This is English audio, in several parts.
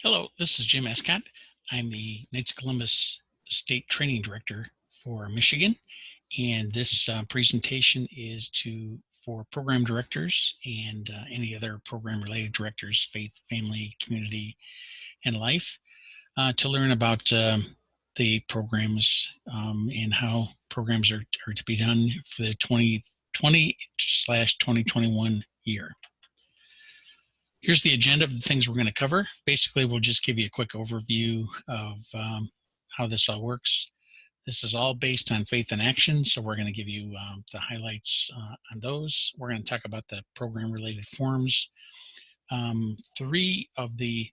Hello, this is Jim Escott. I'm the Knights of Columbus State Training Director for Michigan, and this presentation is for program directors and any other program-related directors, faith, family, community, and life, to learn about the programs and how programs are to be done for the 2020/2021 year. Here's the agenda of the things we're going to cover. Basically, we'll just give you a quick overview of how this all works. This is all based on faith and action, so we're going to give you the highlights on those. We're going to talk about the program-related forms. Three of the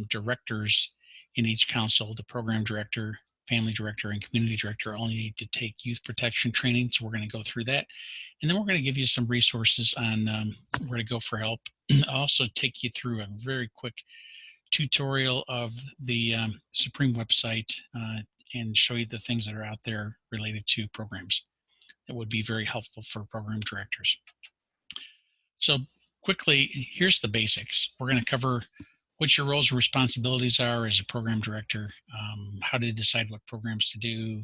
directors in each council, the program director, family director, and community director, all need to take youth protection training, so we're going to go through that. And then we're going to give you some resources on where to go for help. I'll also take you through a very quick tutorial of the Supreme website and show you the things that are out there related to programs that would be very helpful for program directors. So quickly, here's the basics. We're going to cover what your roles and responsibilities are as a program director, how to decide what programs to do,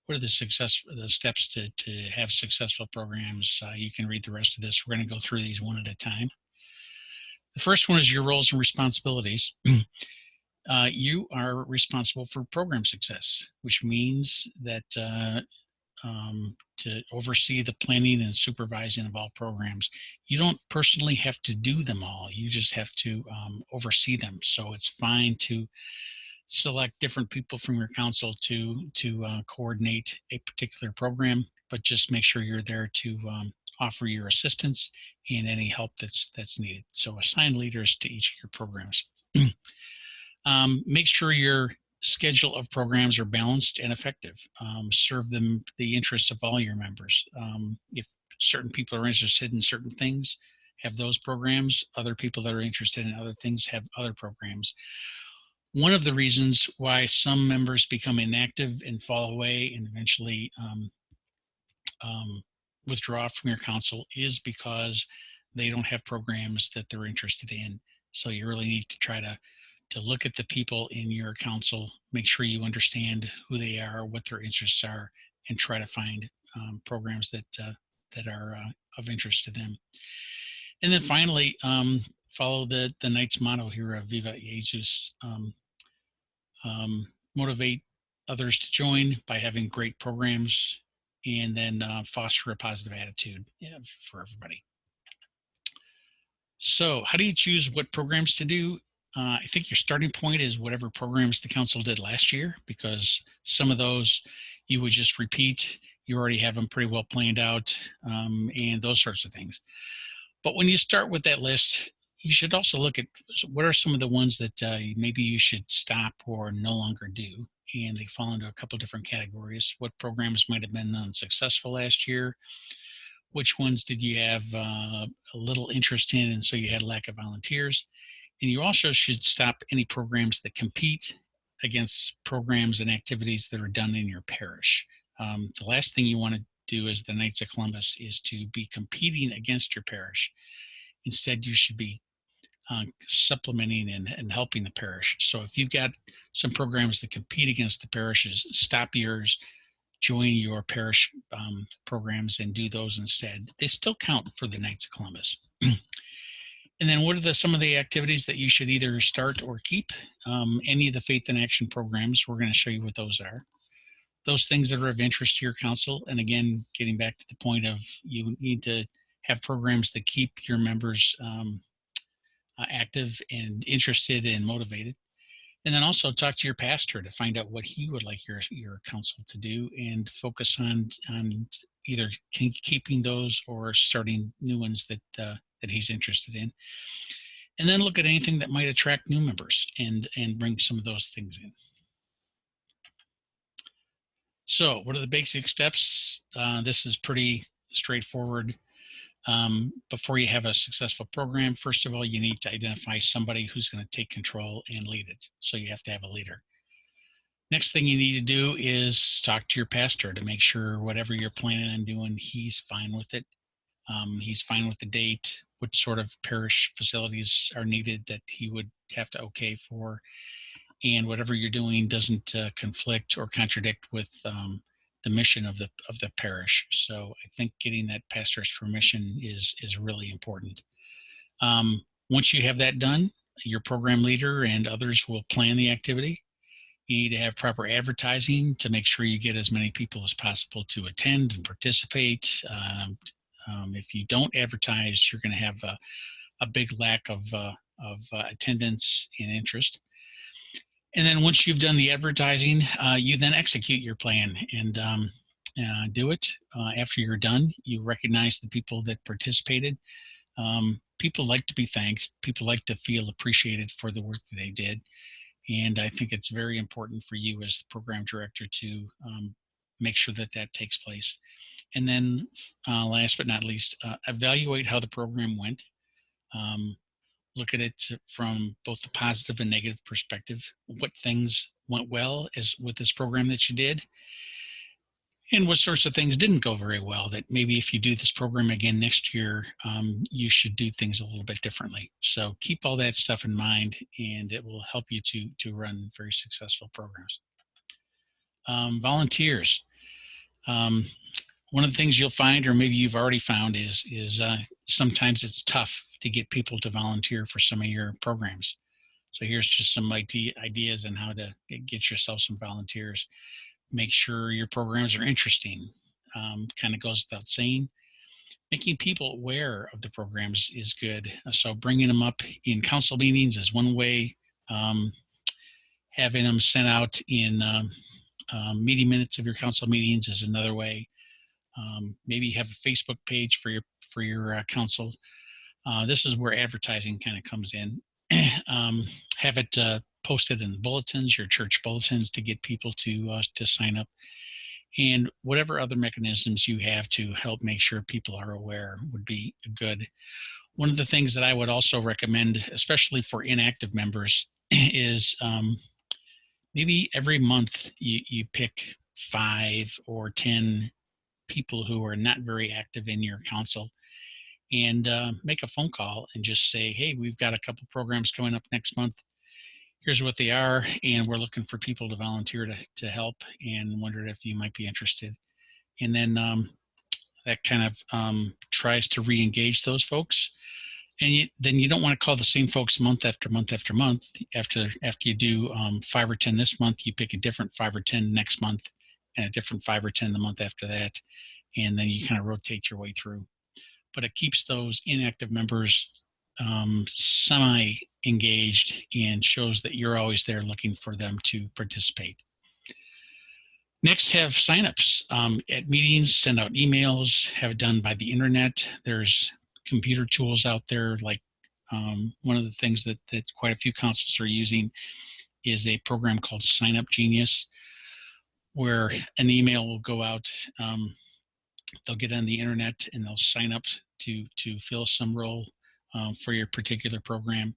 what are the steps to have successful programs. You can read the rest of this. We're going to go through these one at a time. The first one is your roles and responsibilities. You are responsible for program success, which means that to oversee the planning and supervising of all programs. You don't personally have to do them all. You just have to oversee them. So it's fine to select different people from your council to coordinate a particular program, but just make sure you're there to offer your assistance and any help that's needed. So assign leaders to each of your programs. Make sure your schedule of programs are balanced and effective. Serve them the interests of all your members. If certain people are interested in certain things, have those programs. Other people that are interested in other things have other programs. One of the reasons why some members become inactive and fall away and eventually withdraw from your council is because they don't have programs that they're interested in. So you really need to try to look at the people in your council, make sure you understand who they are, what their interests are, and try to find programs that are of interest to them. And then finally, follow the Knights motto here of Viva Jesus. Motivate others to join by having great programs, and then foster a positive attitude for everybody. So how do you choose what programs to do? I think your starting point is whatever programs the council did last year, because some of those you would just repeat. You already have them pretty well planned out and those sorts of things. But when you start with that list, you should also look at what are some of the ones that maybe you should stop or no longer do. And they fall into a couple different categories. What programs might have been unsuccessful last year? Which ones did you have a little interest in, and so you had lack of volunteers? And you also should stop any programs that compete against programs and activities that are done in your parish. The last thing you want to do as the Knights of Columbus is to be competing against your parish. Instead, you should be supplementing and helping the parish. So if you've got some programs that compete against the parishes, stop yours, join your parish programs and do those instead. They still count for the Knights of Columbus. And then what are some of the activities that you should either start or keep? Any of the faith and action programs, we're going to show you what those are. Those things that are of interest to your council. And again, getting back to the point of you need to have programs that keep your members active and interested and motivated. And then also talk to your pastor to find out what he would like your council to do, and focus on either keeping those or starting new ones that he's interested in. And then look at anything that might attract new members and bring some of those things in. So what are the basic steps? This is pretty straightforward. Before you have a successful program, first of all, you need to identify somebody who's going to take control and lead it. So you have to have a leader. Next thing you need to do is talk to your pastor to make sure whatever you're planning on doing, he's fine with it. He's fine with the date, what sort of parish facilities are needed that he would have to okay for, and whatever you're doing doesn't conflict or contradict with the mission of the parish. So I think getting that pastor's permission is really important. Once you have that done, your program leader and others will plan the activity. You need to have proper advertising to make sure you get as many people as possible to attend and participate. If you don't advertise, you're going to have a big lack of attendance and interest. And then once you've done the advertising, you then execute your plan and do it. After you're done, you recognize the people that participated. People like to be thanked. People like to feel appreciated for the work that they did. And I think it's very important for you as the program director to make sure that that takes place. And then last but not least, evaluate how the program went. Look at it from both the positive and negative perspective. What things went well with this program that you did, and what sorts of things didn't go very well that maybe if you do this program again next year, you should do things a little bit differently. So keep all that stuff in mind, and it will help you to run very successful programs. Volunteers. One of the things you'll find, or maybe you've already found, is sometimes it's tough to get people to volunteer for some of your programs. So here's just some ideas on how to get yourself some volunteers. Make sure your programs are interesting. Kind of goes without saying. Making people aware of the programs is good. So bringing them up in council meetings is one way. Having them sent out in meeting minutes of your council meetings is another way. Maybe have a Facebook page for your council. This is where advertising kind of comes in. Have it posted in the bulletins, your church bulletins, to get people to sign up, and whatever other mechanisms you have to help make sure people are aware would be good. One of the things that I would also recommend, especially for inactive members, is maybe every month you pick 5 or 10 people who are not very active in your council, and make a phone call and just say, hey, we've got a couple programs coming up next month. Here's what they are, and we're looking for people to volunteer to help, and wondered if you might be interested. And then that kind of tries to re-engage those folks. And then you don't want to call the same folks month after month after month. After you do 5 or 10 this month, you pick a different 5 or 10 next month, and a different 5 or 10 the month after that. And then you kind of rotate your way through. But it keeps those inactive members semi-engaged and shows that you're always there looking for them to participate. Next, have signups at meetings, send out emails, have it done by the internet. There's computer tools out there, like one of the things that quite a few councils are using is a program called Sign Up Genius, where an email will go out. They'll get on the internet and they'll sign up to fill some role for your particular program.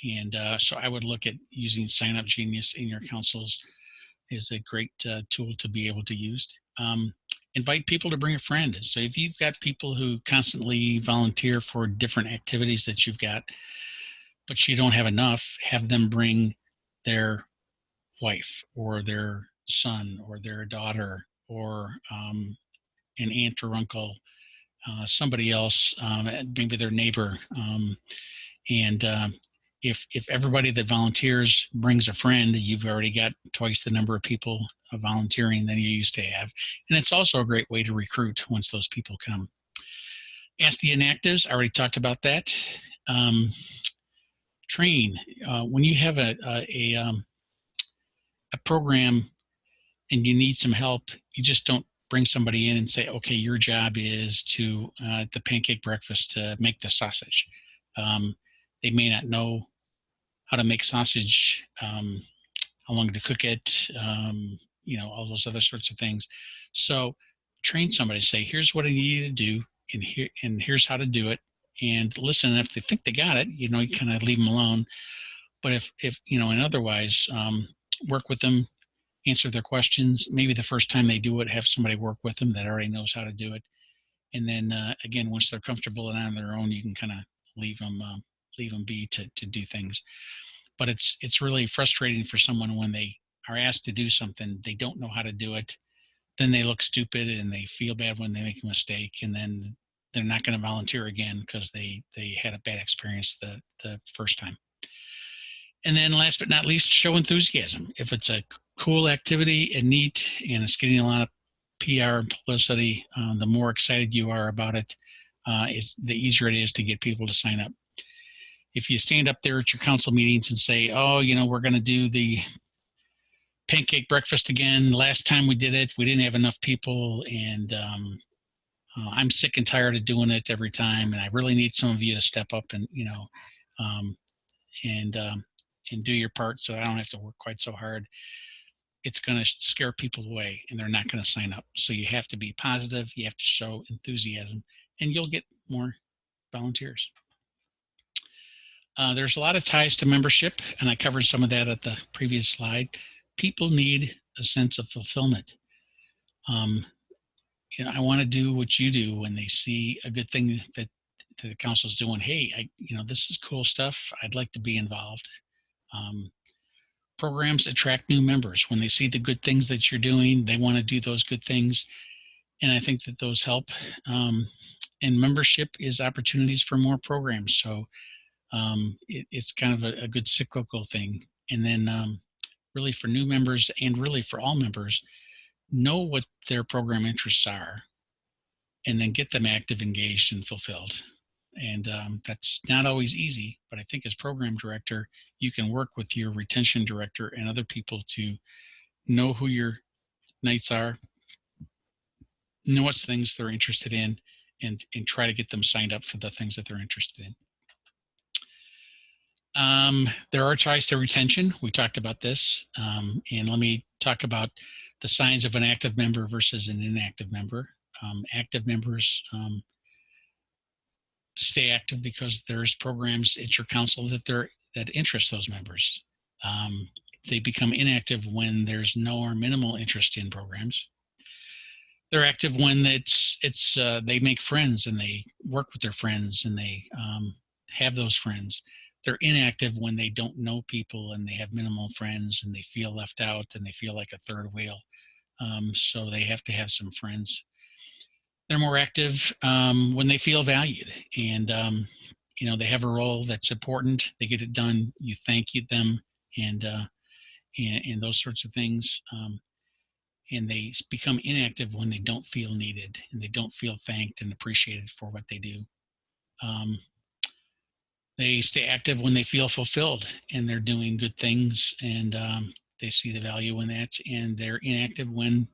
And so I would look at using Sign Up Genius in your councils is a great tool to be able to use. Invite people to bring a friend. So if you've got people who constantly volunteer for different activities that you've got, but you don't have enough, have them bring their wife or their son or their daughter or an aunt or uncle, somebody else, maybe their neighbor. If everybody that volunteers brings a friend, you've already got twice the number of people volunteering than you used to have. And it's also a great way to recruit once those people come. Ask the inactives, I already talked about that. Train. When you have a program and you need some help, you just don't bring somebody in and say, okay, your job is to, the pancake breakfast, to make the sausage. They may not know how to make sausage, how long to cook it, all those other sorts of things. So train somebody, say, here's what I need you to do, and here's how to do it. And listen, if they think they got it, you kind of leave them alone. But if and otherwise, work with them, answer their questions. Maybe the first time they do it, have somebody work with them that already knows how to do it. And then again, once they're comfortable and on their own, you can kind of leave them be to do things. But it's really frustrating for someone when they are asked to do something, they don't know how to do it, then they look stupid and they feel bad when they make a mistake, and then they're not going to volunteer again because they had a bad experience the first time. And then last but not least, show enthusiasm. If it's a cool activity and neat and it's getting a lot of PR and publicity, the more excited you are about it, is the easier it is to get people to sign up. If you stand up there at your council meetings and say, oh, we're going to do the pancake breakfast again. Last time we did it, we didn't have enough people, and I'm sick and tired of doing it every time, and I really need some of you to step up and and do your part so I don't have to work quite so hard. It's going to scare people away, and they're not going to sign up. So you have to be positive. You have to show enthusiasm, and you'll get more volunteers. There's a lot of ties to membership, and I covered some of that at the previous slide. People need a sense of fulfillment. I want to do what you do when they see a good thing that the council's doing. Hey, this is cool stuff. I'd like to be involved. Programs attract new members. When they see the good things that you're doing, they want to do those good things. And I think that those help. And membership is opportunities for more programs. So it's kind of a good cyclical thing. And then really for new members and really for all members, know what their program interests are and then get them active, engaged, and fulfilled. And that's not always easy, but I think as program director, you can work with your retention director and other people to know who your knights are, know what things they're interested in, and try to get them signed up for the things that they're interested in. There are ties to retention. We talked about this. And let me talk about the signs of an active member versus an inactive member. Active members stay active because there's programs at your council that interest those members. They become inactive when there's no or minimal interest in programs. They're active when they make friends and they work with their friends and they have those friends. They're inactive when they don't know people and they have minimal friends and they feel left out and they feel like a third wheel. So they have to have some friends. They're more active when they feel valued and they have a role that's important. They get it done. You thank them and those sorts of things. And they become inactive when they don't feel needed and they don't feel thanked and appreciated for what they do. They stay active when they feel fulfilled and they're doing good things and they see the value in that. And they're inactive when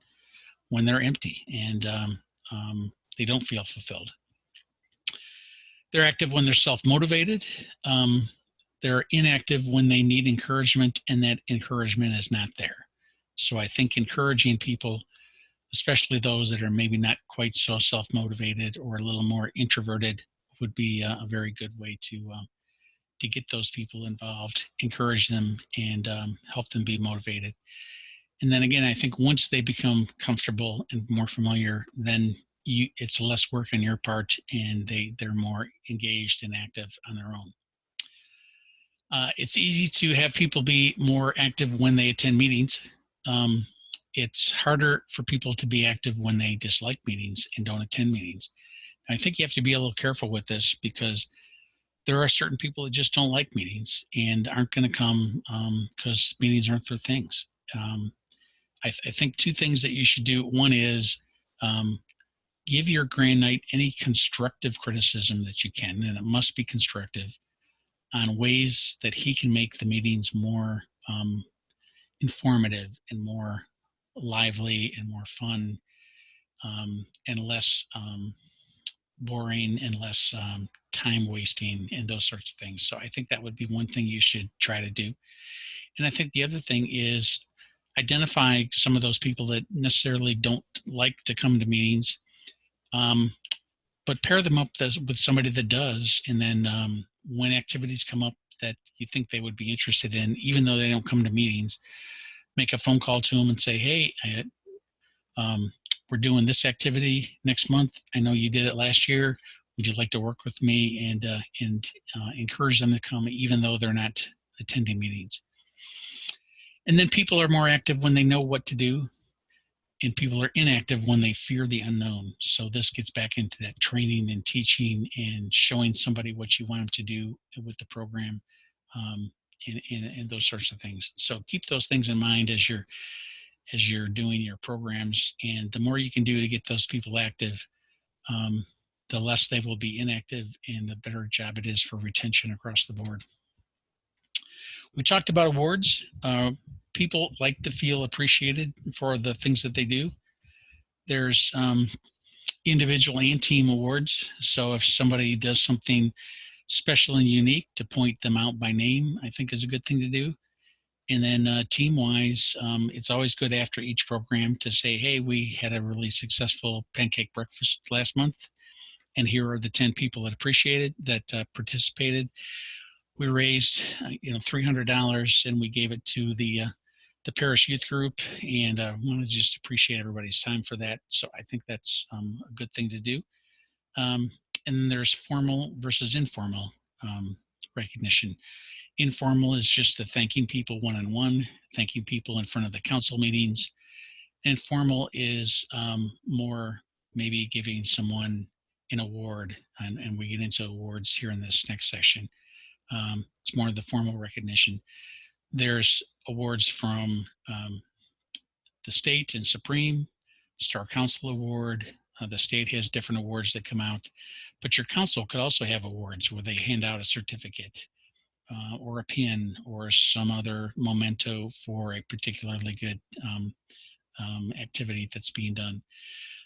they're empty and they don't feel fulfilled. They're active when they're self-motivated. They're inactive when they need encouragement and that encouragement is not there. So I think encouraging people, especially those that are maybe not quite so self-motivated or a little more introverted, would be a very good way to get those people involved, encourage them, and help them be motivated. And then again, I think once they become comfortable and more familiar, then it's less work on your part, and they're more engaged and active on their own. It's easy to have people be more active when they attend meetings. It's harder for people to be active when they dislike meetings and don't attend meetings. And I think you have to be a little careful with this because there are certain people that just don't like meetings and aren't going to come because meetings aren't their things. I think two things that you should do. One is give your Grand Knight any constructive criticism that you can, and it must be constructive, on ways that he can make the meetings more informative and more lively and more fun and less boring and less time wasting and those sorts of things. So I think that would be one thing you should try to do. And I think the other thing is identify some of those people that necessarily don't like to come to meetings, but pair them up with somebody that does. And then when activities come up that you think they would be interested in, even though they don't come to meetings, make a phone call to them and say, hey, we're doing this activity next month. I know you did it last year. would you like to work with me, and encourage them to come even though they're not attending meetings. And then people are more active when they know what to do, and people are inactive when they fear the unknown. So this gets back into that training and teaching and showing somebody what you want them to do with the program, and those sorts of things. So keep those things in mind as you're doing your programs. And the more you can do to get those people active, the less they will be inactive, and the better job it is for retention across the board. We talked about awards. People like to feel appreciated for the things that they do. There's individual and team awards. So if somebody does something special and unique, to point them out by name, I think is a good thing to do. And then team-wise, it's always good after each program to say, hey, we had a really successful pancake breakfast last month, and here are the 10 people that participated. We raised $300, and we gave it to the parish youth group, and I want to just appreciate everybody's time for that. So I think that's a good thing to do. And then there's formal versus informal recognition. Informal is just the thanking people one-on-one, thanking people in front of the council meetings. And formal is more maybe giving someone an award, and we get into awards here in this next section. It's more of the formal recognition. There's awards from the state and Supreme, Star Council Award. The state has different awards that come out, but your council could also have awards where they hand out a certificate or a pin or some other memento for a particularly good activity that's being done.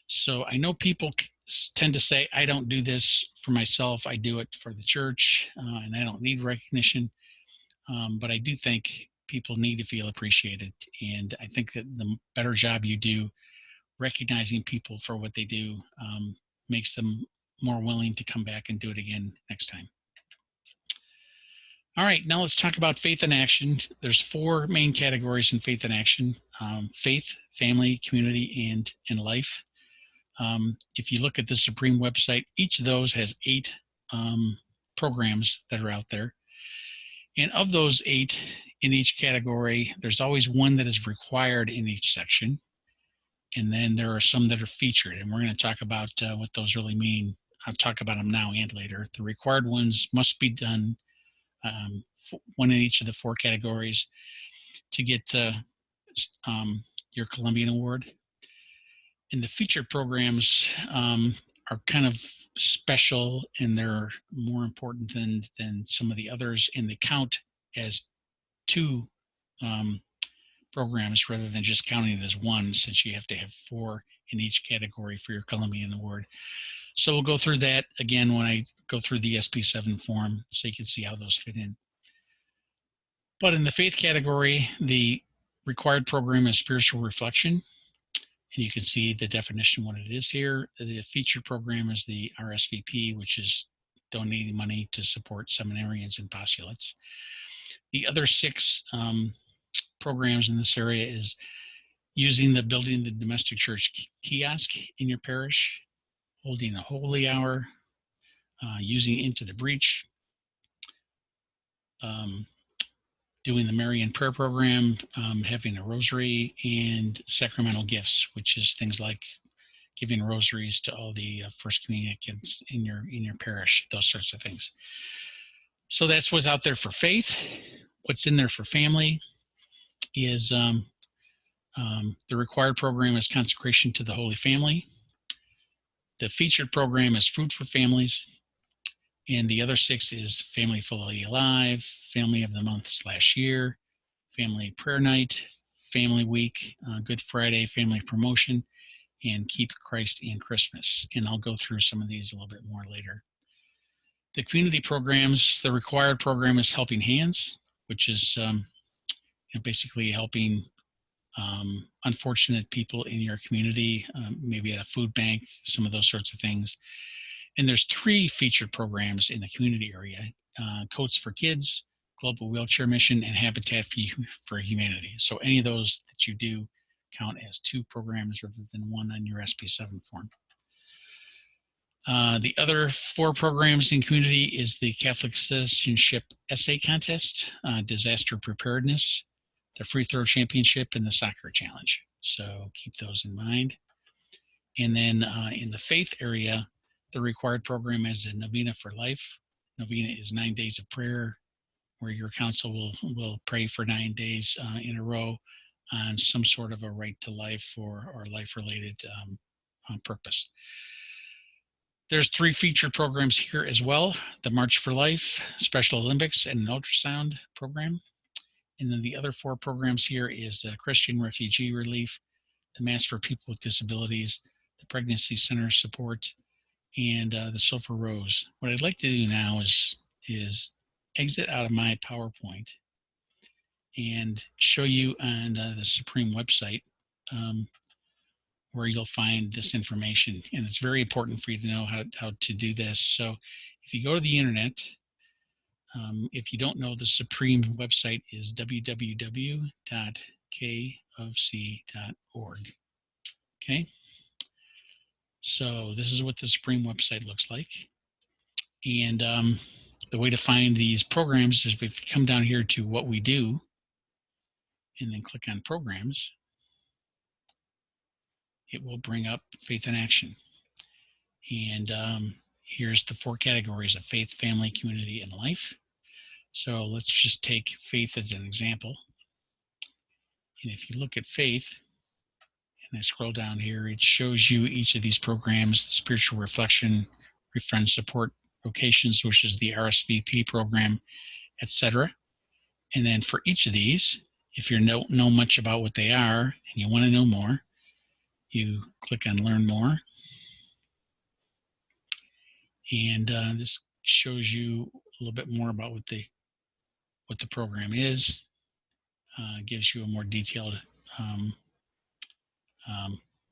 So I know people tend to say, I don't do this for myself, I do it for the church, and I don't need recognition. But I do think people need to feel appreciated. And I think that the better job you do recognizing people for what they do makes them more willing to come back and do it again next time. All right, now let's talk about faith in action. There's 4 main categories in faith in action: faith, family, community, and life. If you look at the Supreme website, each of those has 8 programs that are out there. And of those 8 in each category, there's always one that is required in each section. And then there are some that are featured. And we're going to talk about what those really mean. I'll talk about them now and later. The required ones must be done, one in each of the 4 categories, to get your Columbian Award. And the featured programs are kind of special, and they're more important than some of the others, and they count as 2 programs rather than just counting it as 1, since you have to have 4 in each category for your Columbian Award. So we'll go through that again when I go through the SB7 form, so you can see how those fit in. But in the faith category, the required program is spiritual reflection. And you can see the definition, what it is here. The featured program is the RSVP, which is donating money to support seminarians and postulates. The other 6 programs in this area is using the Building the Domestic Church kiosk in your parish, holding a holy hour, using Into the Breach, doing the Marian prayer program, having a rosary, and sacramental gifts, which is things like giving rosaries to all the First Communicants in your parish, those sorts of things. So that's what's out there for faith. What's in there for family is the required program is consecration to the Holy Family. The featured program is Food for Families. And the other 6 is Family Fully Alive, Family of the Month/Year, Family Prayer Night, Family Week, Good Friday, Family Promotion, and Keep Christ in Christmas. And I'll go through some of these a little bit more later. The community programs, the required program is Helping Hands, which is basically helping unfortunate people in your community, maybe at a food bank, some of those sorts of things. And there's 3 featured programs in the community area: Coats for Kids, Global Wheelchair Mission, and Habitat for Humanity. So any of those that you do count as 2 programs rather than 1 on your SB7 form. The other 4 programs in community is the Catholic Citizenship Essay Contest, Disaster Preparedness, the Free Throw Championship, and the Soccer Challenge. So keep those in mind. And then in the faith area, the required program is a Novena for Life. Novena is 9 days of prayer, where your council will pray for 9 days in a row on some sort of a right to life or life-related purpose. There's 3 featured programs here as well: the March for Life, Special Olympics, and an ultrasound program. And then the other 4 programs here is the Christian Refugee Relief, the Mass for People with Disabilities, the Pregnancy Center Support, and the Silver Rose. What I'd like to do now is exit out of my PowerPoint and show you on the Supreme website where you'll find this information. And it's very important for you to know how to do this. So if you go to the internet, if you don't know, the Supreme website is www.kofc.org. Okay. So this is what the Supreme website looks like. And the way to find these programs is if you come down here to what we do and then click on programs, it will bring up Faith in Action. And here's the 4 categories of faith, family, community, and life. So let's just take faith as an example. And if you look at faith, and I scroll down here, it shows you each of these programs: the Spiritual Reflection, Friend Support Vocations, which is the RSVP program, etc. And then for each of these, if you know much about what they are and you want to know more, you click on Learn More. And this shows you a little bit more about what the program is, gives you a more detailed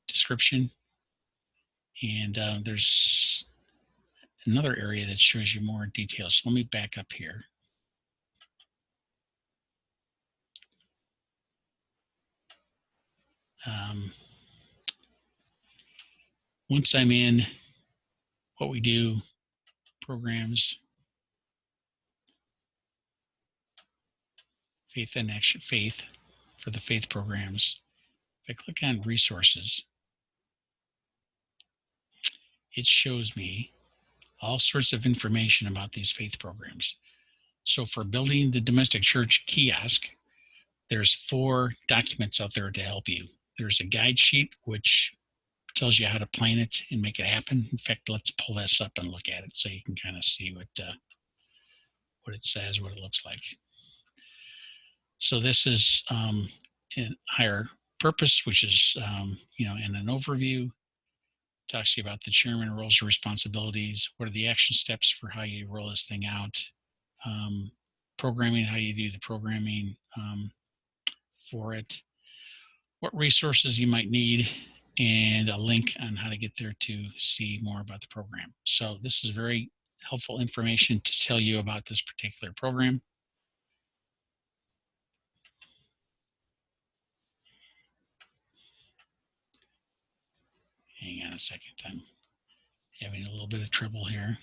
description. And there's another area that shows you more details. So let me back up here. Once I'm in what we do, programs, Faith in Action, faith for the faith programs. If I click on resources, it shows me all sorts of information about these faith programs. So for building the domestic church kiosk, there's 4 documents out there to help you. There's a guide sheet, which tells you how to plan it and make it happen. In fact, let's pull this up and look at it so you can kind of see what it says, what it looks like. So this is in higher purpose, which is, in an overview, talks to you about the chairman roles and responsibilities. What are the action steps for how you roll this thing out? Programming, how you do the programming for it. What resources you might need, and a link on how to get there to see more about the program. So this is very helpful information to tell you about this particular program. Hang on a second, I'm having a little bit of trouble here.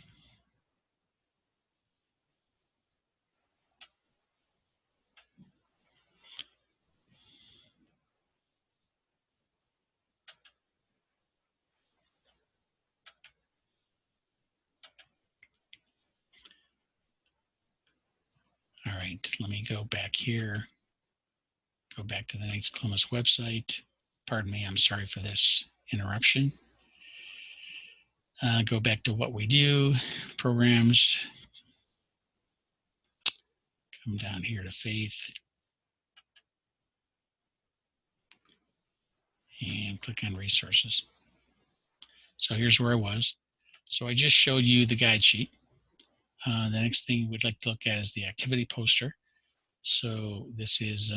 All right, let me go back here. Go back to the Knights Columbus website. Pardon me, I'm sorry for this interruption. Go back to what we do, programs. Come down here to faith. And click on resources. So here's where I was. So I just showed you the guide sheet. The next thing we'd like to look at is the activity poster. So this is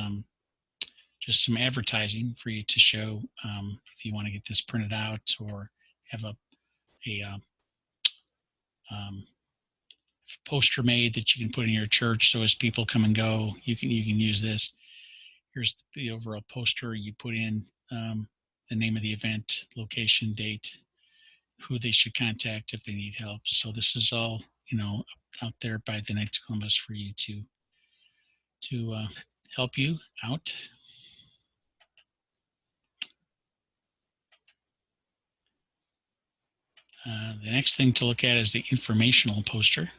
just some advertising for you to show if you want to get this printed out or have a poster made that you can put in your church. So as people come and go, you can use this. Here's the overall poster. You put in the name of the event, location, date, who they should contact if they need help. So this is all, out there by the Knights of Columbus for you to help you out. The next thing to look at is the informational poster.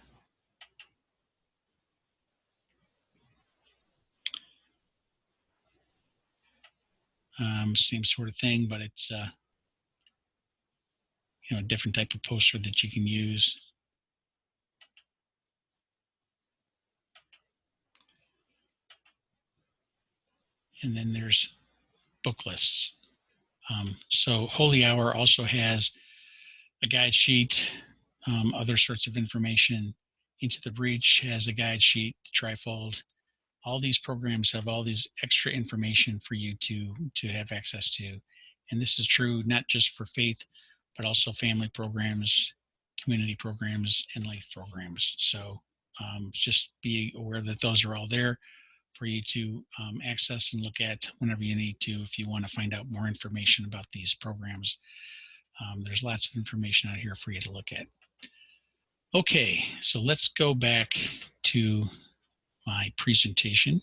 Same sort of thing, but it's a different type of poster that you can use. And then there's book lists. So Holy Hour also has a guide sheet, other sorts of information. Into the Breach has a guide sheet, Trifold. All these programs have all these extra information for you to have access to. And this is true not just for faith, but also family programs, community programs, and life programs. So just be aware that those are all there for you to access and look at whenever you need to if you want to find out more information about these programs. There's lots of information out here for you to look at. Okay, so let's go back to my presentation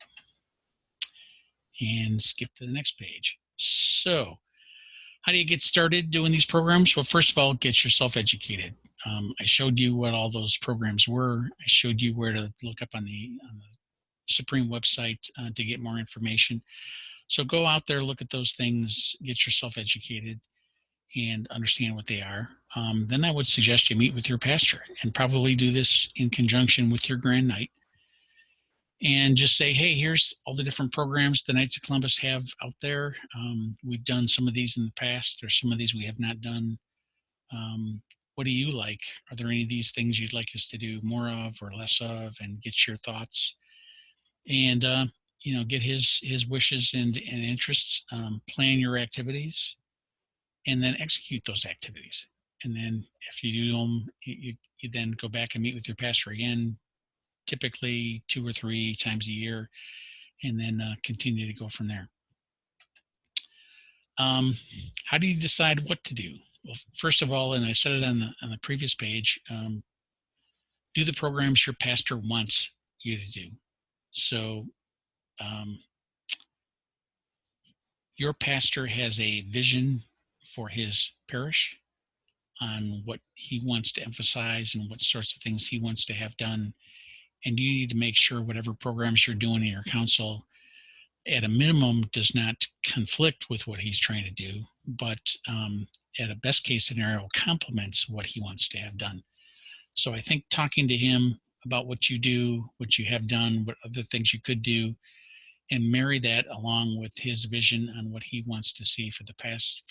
and skip to the next page. So how do you get started doing these programs? Well, first of all, get yourself educated. I showed you what all those programs were. I showed you where to look up on the Supreme website to get more information. So go out there, look at those things, get yourself educated, and understand what they are. Then I would suggest you meet with your pastor and probably do this in conjunction with your Grand Knight. And just say, hey, here's all the different programs the Knights of Columbus have out there. We've done some of these in the past, or some of these we have not done. What do you like? Are there any of these things you'd like us to do more of or less of? And get your thoughts. And get his wishes and interests. Plan your activities, and then execute those activities. And then after you do them, you then go back and meet with your pastor again, typically 2 or 3 times a year, and then continue to go from there. How do you decide what to do? Well, first of all, and I said it on the previous page, do the programs your pastor wants you to do. So your pastor has a vision for his parish on what he wants to emphasize and what sorts of things he wants to have done. And you need to make sure whatever programs you're doing in your council, at a minimum, does not conflict with what he's trying to do, but at a best case scenario, complements what he wants to have done. So I think talking to him about what you do, what you have done, what other things you could do, and marry that along with his vision on what he wants to see for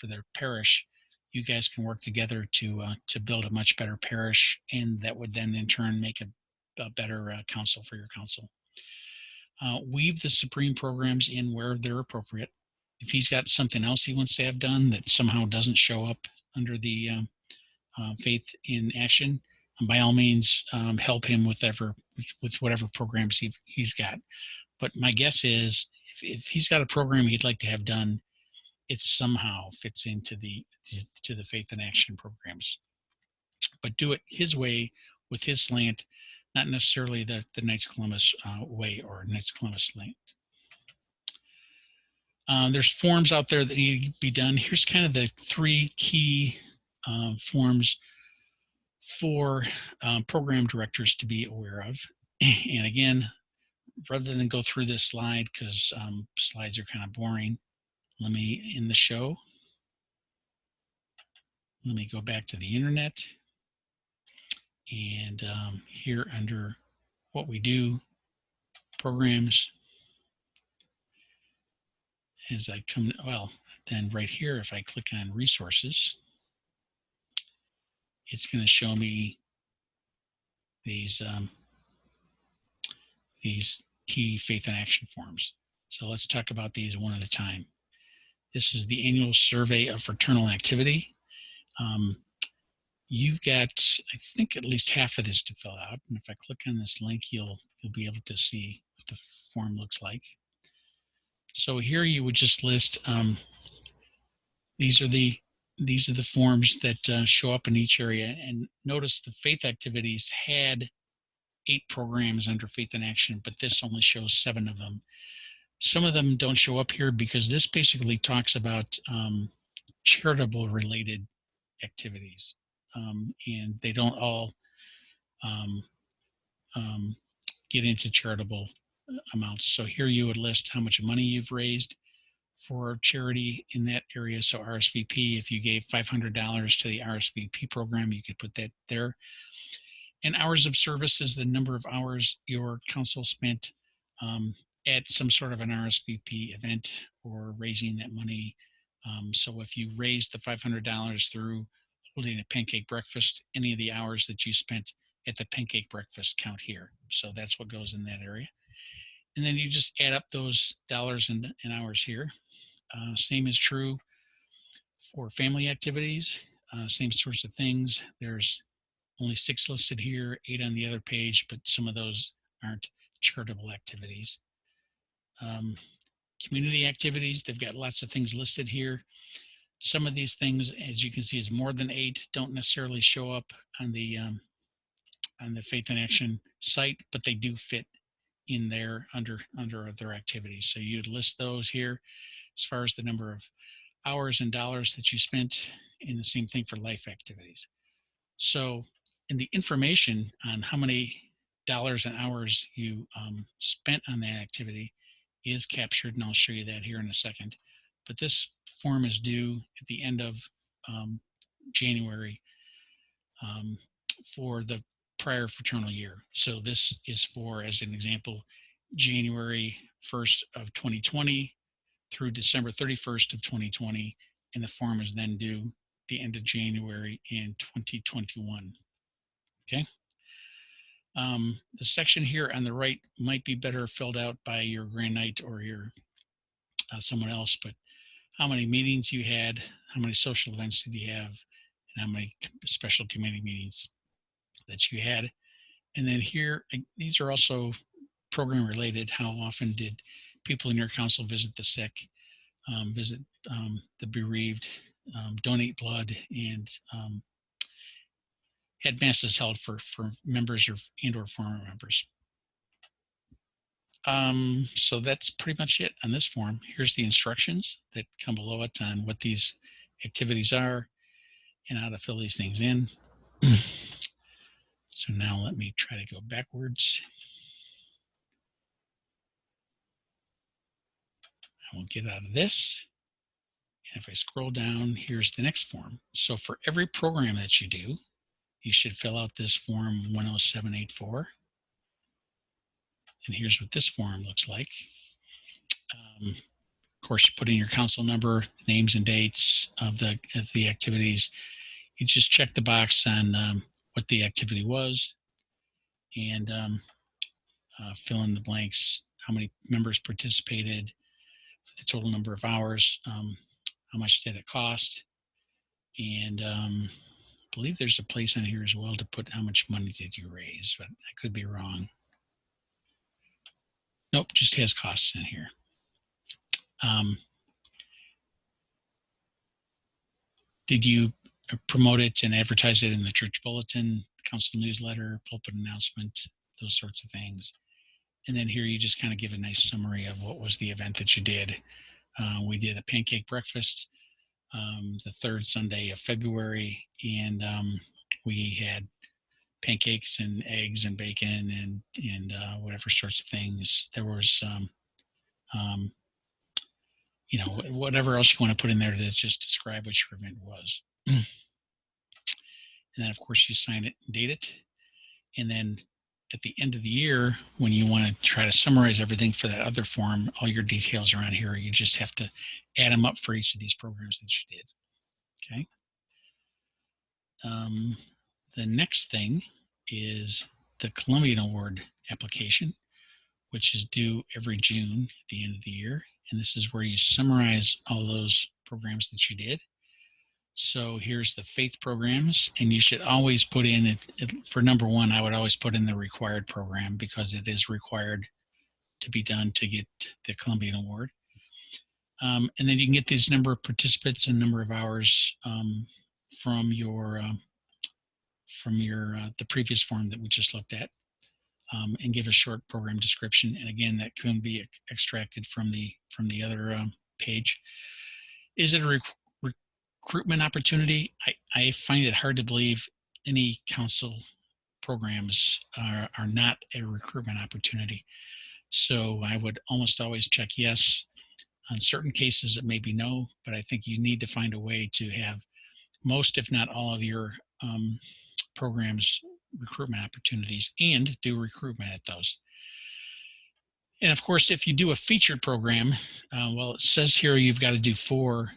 their parish, you guys can work together to build a much better parish, and that would then in turn make a better council for your council. Weave the Supreme programs in where they're appropriate. If he's got something else he wants to have done that somehow doesn't show up under the Faith in Action, by all means, help him with whatever programs he's got. But my guess is if he's got a program he'd like to have done, it somehow fits into the Faith in Action programs. But do it his way with his slant, not necessarily the Knights of Columbus way or Knights of Columbus slant. There's forms out there that need to be done. Here's kind of the 3 key forms for program directors to be aware of. And again, rather than go through this slide, because slides are kind of boring, let me end the show. Let me go back to the internet. And here under what we do, programs, as I come, then right here, if I click on resources, it's going to show me these key Faith in Action forms. So let's talk about these one at a time. This is the annual survey of fraternal activity. You've got, I think, at least half of this to fill out. And if I click on this link, you'll be able to see what the form looks like. So here you would just list, these are the these are the forms that show up in each area. And notice the faith activities had 8 programs under Faith in Action, but this only shows 7 of them. Some of them don't show up here because this basically talks about charitable related activities, and they don't all get into charitable amounts. So here you would list how much money you've raised for charity in that area. So RSVP, if you gave $500 to the RSVP program, you could put that there. And hours of service is the number of hours your council spent at some sort of an RSVP event or raising that money. So if you raised the $500 through holding a pancake breakfast, any of the hours that you spent at the pancake breakfast count here. So that's what goes in that area. And then you just add up those dollars and hours here. Same is true for family activities, same sorts of things. There's only 6 listed here, 8 on the other page, but some of those aren't charitable activities. Community activities, they've got lots of things listed here. Some of these things, as you can see, is more than 8, don't necessarily show up on the Faith in Action site, but they do fit in there under other activities. So you'd list those here as far as the number of hours and dollars that you spent, and the same thing for life activities. So in the information on how many dollars and hours you spent on that activity is captured, and I'll show you that here in a second. But this form is due at the end of January for the prior fraternal year. So this is for, as an example, January 1st of 2020 through December 31st of 2020, and the form is then due the end of January in 2021. Okay. The section here on the right might be better filled out by your Grand Knight or your someone else, but how many meetings you had, how many social events did you have, and how many special committee meetings that you had. And then here, these are also program related. How often did people in your council visit the sick, visit the bereaved, donate blood, and had masses held for members or former members. So that's pretty much it on this form. Here's the instructions that come below it on what these activities are and how to fill these things in. So now let me try to go backwards. I will get out of this. And if I scroll down, here's the next form. So for every program that you do, you should fill out this form 10784. And here's what this form looks like. Of course, you put in your council number, names and dates of the activities. You just check the box on what the activity was and fill in the blanks, how many members participated, the total number of hours, how much did it cost, and I believe there's a place on here as well to put how much money did you raise, but I could be wrong. Nope, just has costs in here. Did you promote it and advertise it in the church bulletin, council newsletter, pulpit announcement, those sorts of things? And then here you just kind of give a nice summary of what was the event that you did. We did a pancake breakfast the 3rd Sunday of February, and we had pancakes and eggs and bacon and whatever sorts of things. There was, you know, whatever else you want to put in there to just describe what your event was. And then, of course, you sign it and date it. And then at the end of the year, when you want to try to summarize everything for that other form, all your details are on here. You just have to add them up for each of these programs that you did. Okay. The next thing is the Columbian Award application, which is due every June at the end of the year. And this is where you summarize all those programs that you did. So here's the faith programs, and you should always put in for number 1, I would always put in the required program because it is required to be done to get the Columbian Award. And then you can get these number of participants and number of hours from the previous form that we just looked at, and give a short program description. And again, that can be extracted from the other page. Is it a recruitment opportunity? I find it hard to believe any council programs are not a recruitment opportunity. So I would almost always check yes. On certain cases, it may be no, but I think you need to find a way to have most, if not all, of your programs recruitment opportunities and do recruitment at those. And of course, if you do a featured program, well, it says here you've got to do 4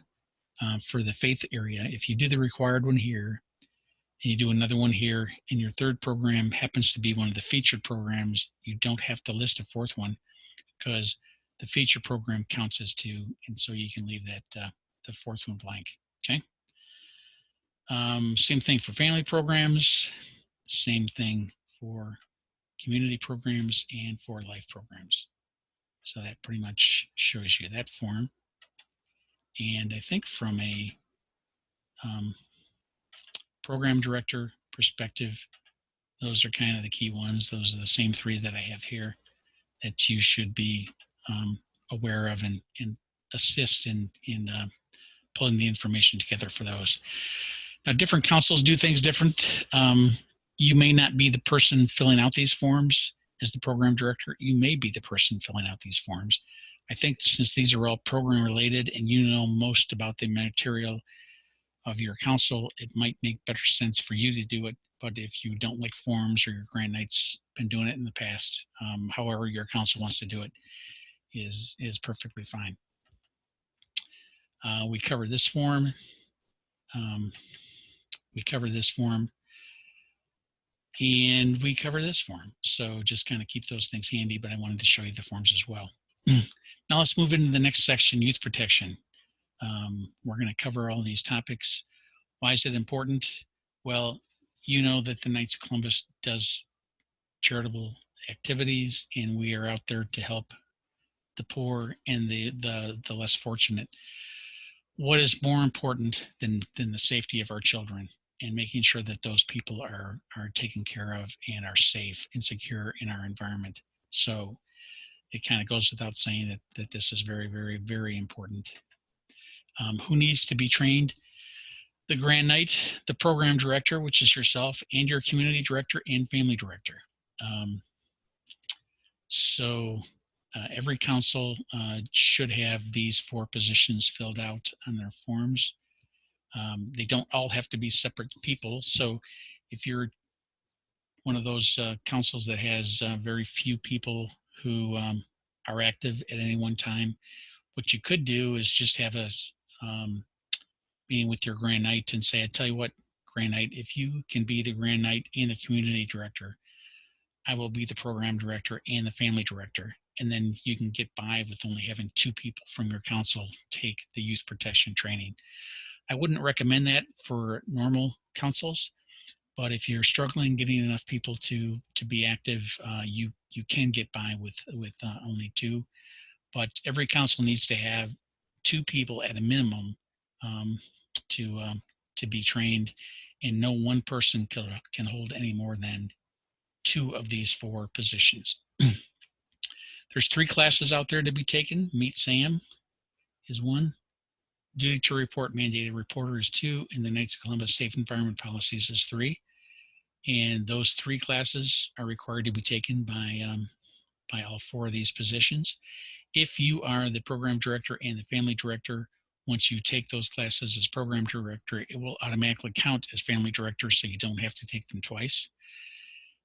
for the faith area. If you do the required one here, and you do another one here, and your third program happens to be one of the featured programs, you don't have to list a 4th one, because the feature program counts as 2, and so you can leave that the 4th one blank. Okay. Same thing for family programs. Same thing for community programs and for life programs. So that pretty much shows you that form. And I think from a program director perspective, those are kind of the key ones. Those are the same 3 that I have here that you should be aware of and assist in pulling the information together for those. Now, different councils do things different. You may not be the person filling out these forms as the program director. You may be the person filling out these forms. I think since these are all program related and you know most about the material of your council, it might make better sense for you to do it. But if you don't like forms, or your Grand Knight's been doing it in the past, however your council wants to do it is perfectly fine. We covered this form. We covered this form. And we cover this form. So just kind of keep those things handy, but I wanted to show you the forms as well. Now let's move into the next section, youth protection. We're going to cover all these topics. Why is it important? Well, you know that the Knights of Columbus does charitable activities, and we are out there to help the poor and the less fortunate. What is more important than the safety of our children and making sure that those people are taken care of and are safe and secure in our environment? So it kind of goes without saying that this is very, very, very important. Who needs to be trained? The Grand Knight, the program director, which is yourself, and your community director and family director. Every council should have these 4 positions filled out on their forms. They don't all have to be separate people. So if you're one of those councils that has very few people who are active at any one time, what you could do is just have a meeting with your Grand Knight and say, I tell you what, Grand Knight, if you can be the Grand Knight and the community director, I will be the program director and the family director. And then you can get by with only having 2 people from your council take the youth protection training. I wouldn't recommend that for normal councils, but if you're struggling getting enough people to be active, you can get by with only 2. But every council needs to have 2 people at a minimum to be trained, and no one person can hold any more than 2 of these 4 positions. There's 3 classes out there to be taken. Meet Sam is 1. Duty to report mandated reporter is 2, and the Knights of Columbus Safe Environment Policies is 3. And those 3 classes are required to be taken by all 4 of these positions. If you are the program director and the family director, once you take those classes as program director, it will automatically count as family director, so you don't have to take them twice.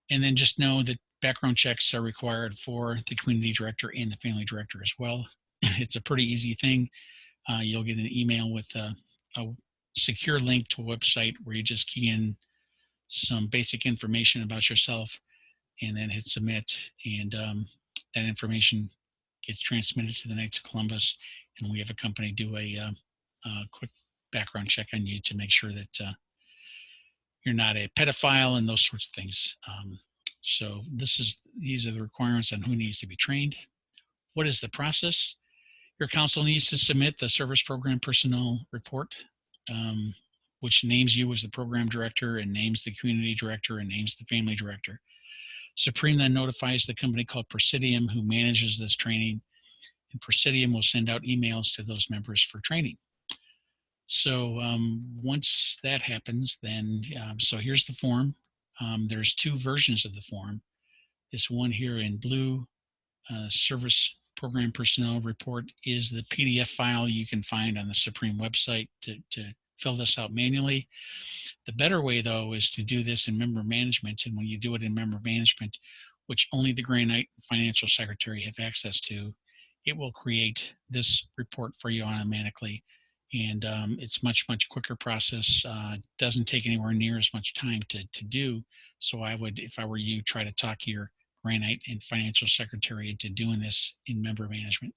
And then just know that background checks are required for the community director and the family director as well. It's a pretty easy thing. You'll get an email with a secure link to a website where you just key in some basic information about yourself and then hit submit. And that information gets transmitted to the Knights of Columbus, and we have a company do a quick background check on you to make sure that you're not a pedophile and those sorts of things. So these are the requirements on who needs to be trained. What is the process? Your council needs to submit the service program personnel report, which names you as the program director and names the community director and names the family director. Supreme then notifies the company called Presidium, who manages this training, and Presidium will send out emails to those members for training. So once that happens, then, so here's the form. There's two versions of the form. This one here in blue, service program personnel report, is the PDF file you can find on the Supreme website to fill this out manually. The better way, though, is to do this in member management. And when you do it in member management, which only the Gray Knight financial secretary have access to, it will create this report for you automatically. And it's much quicker process. Doesn't take anywhere near as much time to do. So I would, if I were you, try to talk your Gray Knight and financial secretary into doing this in member management.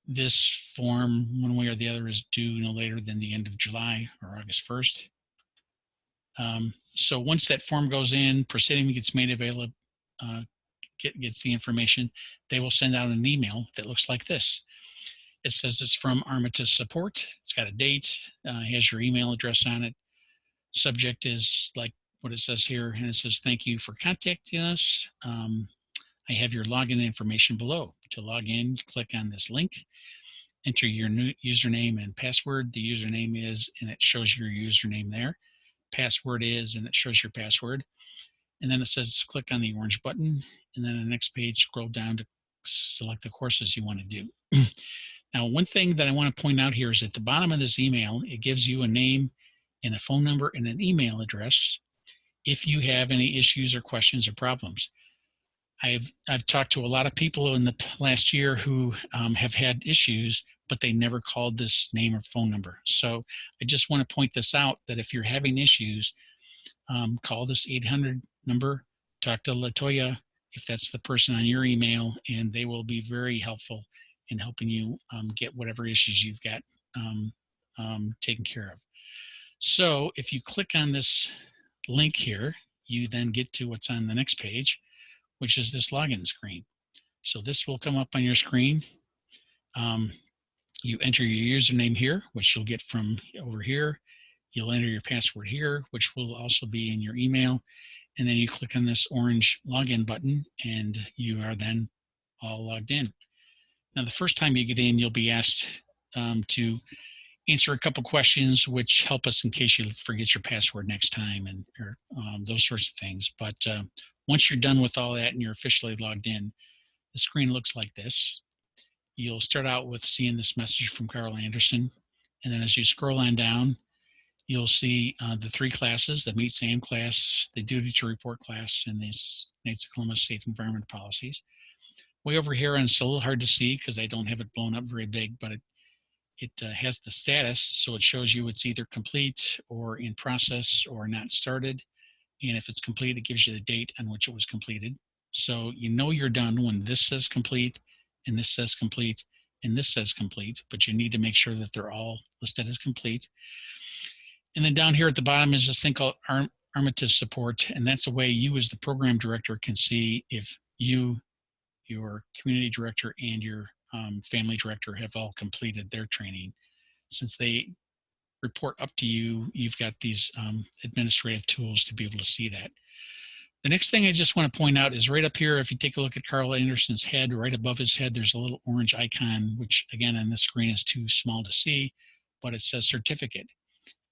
This form, one way or the other, is due no later than the end of July or August 1st. So once that form goes in, Presidium gets made available, gets the information, they will send out an email that looks like this. It says it's from Armitage Support. It's got a date, has your email address on it. Subject is like what it says here, and it says, thank you for contacting us. I have your login information below. To log in, click on this link, enter your new username and password. The username is, and it shows your username there. Password is, and it shows your password. And then it says click on the orange button, and then on the next page, scroll down to select the courses you want to do. Now, one thing that I want to point out here is at the bottom of this email, it gives you a name and a phone number and an email address if you have any issues or questions or problems. I've talked to a lot of people in the last year who have had issues, but they never called this name or phone number. So I just want to point this out, that if you're having issues, call this 800 number, talk to LaToya if that's the person on your email, and they will be very helpful in helping you get whatever issues you've got taken care of. So if you click on this link here, you then get to what's on the next page, which is this login screen. So this will come up on your screen. You enter your username here, which you'll get from over here. You'll enter your password here, which will also be in your email. And then you click on this orange login button, and you are then all logged in. Now, the first time you get in, you'll be asked to answer a couple questions, which help us in case you forget your password next time, and or those sorts of things. But once you're done with all that and you're officially logged in, the screen looks like this. You'll start out with seeing this message from Carl Anderson. And then as you scroll on down, you'll see the three classes: the Meet SAM class, the Duty to Report class, and this Knights of Columbus Safe Environment Policies. Way over here, and it's a little hard to see because I don't have it blown up very big, but it has the status, so it shows you it's either complete or in process or not started. And if it's complete, it gives you the date on which it was completed. So you know you're done when this says complete, and this says complete, and this says complete, but you need to make sure that they're all listed as complete. And then down here at the bottom is this thing called Armitage Support, and that's a way you as the program director can see if you, your community director, and your family director have all completed their training. Since they report up to you, you've got these administrative tools to be able to see that. The next thing I just want to point out is right up here, if you take a look at Carl Anderson's head, right above his head, there's a little orange icon, which again on this screen is too small to see, but it says certificate.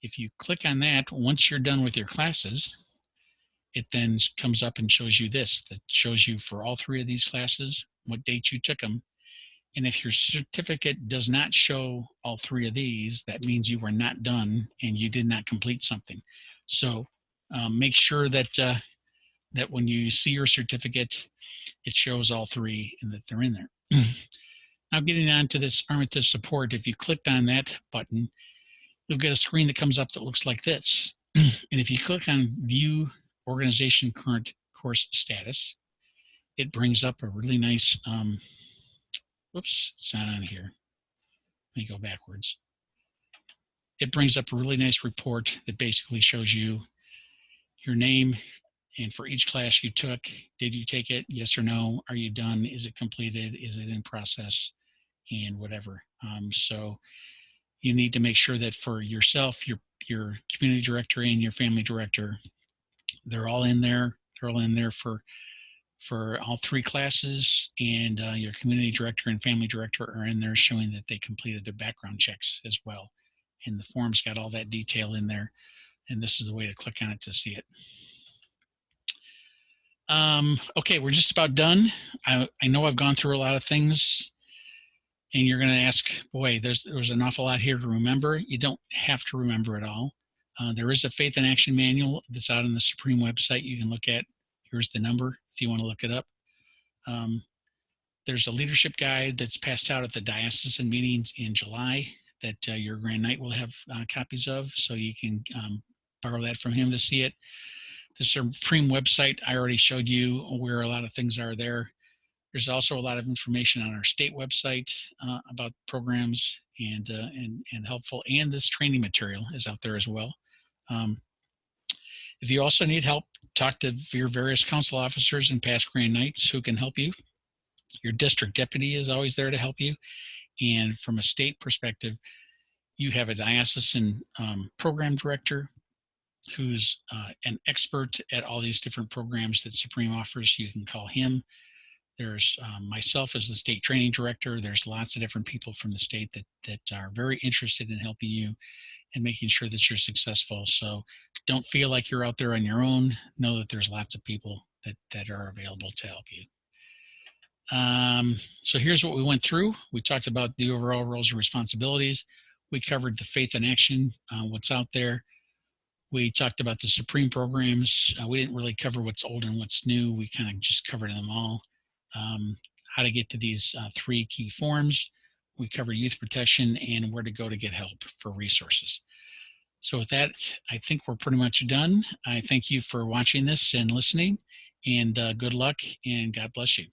If you click on that, once you're done with your classes, it then comes up and shows you this, that shows you for all three of these classes, what dates you took them. And if your certificate does not show all three of these, that means you were not done and you did not complete something. So make sure that that when you see your certificate, it shows all three and that they're in there. Now getting on to this Armitage Support, if you clicked on that button, you'll get a screen that comes up that looks like this. And if you click on View Organization Current Course Status, it brings up a really nice, whoops, it's not on here. Let me go backwards. It brings up a really nice report that basically shows you your name And for each class you took, did you take it? Yes or no? Are you done? Is it completed? Is it in process? And whatever. So you need to make sure that for yourself, your community director and your family director, they're all in there. They're all in there for all 3 classes, and your community director and family director are in there showing that they completed their background checks as well. And the form's got all that detail in there. And this is the way to click on it to see it. Okay, we're just about done. I know I've gone through a lot of things, and you're going to ask, boy, there's an awful lot here to remember. You don't have to remember it all. There is a Faith in Action manual that's out on the Supreme website you can look at. Here's the number if you want to look it up. There's a leadership guide that's passed out at the diocesan meetings in July that your Grand Knight will have copies of, so you can borrow that from him to see it. The Supreme website, I already showed you where a lot of things are there. There's also a lot of information on our state website about programs and helpful, and this training material is out there as well. If you also need help, talk to your various council officers and past Grand Knights who can help you. Your district deputy is always there to help you. And from a state perspective, you have a diocesan program director who's an expert at all these different programs that Supreme offers. You can call him. There's myself as the state training director. There's lots of different people from the state that are very interested in helping you and making sure that you're successful. So don't feel like you're out there on your own. Know that there's lots of people that are available to help you. So here's what we went through. We talked about the overall roles and responsibilities. We covered the Faith in Action, what's out there. We talked about the Supreme programs. We didn't really cover what's old and what's new. We kind of just covered them all. How to get to these 3 key forms. We covered youth protection and where to go to get help for resources. So with that, I think we're pretty much done. I thank you for watching this and listening, and good luck, and God bless you.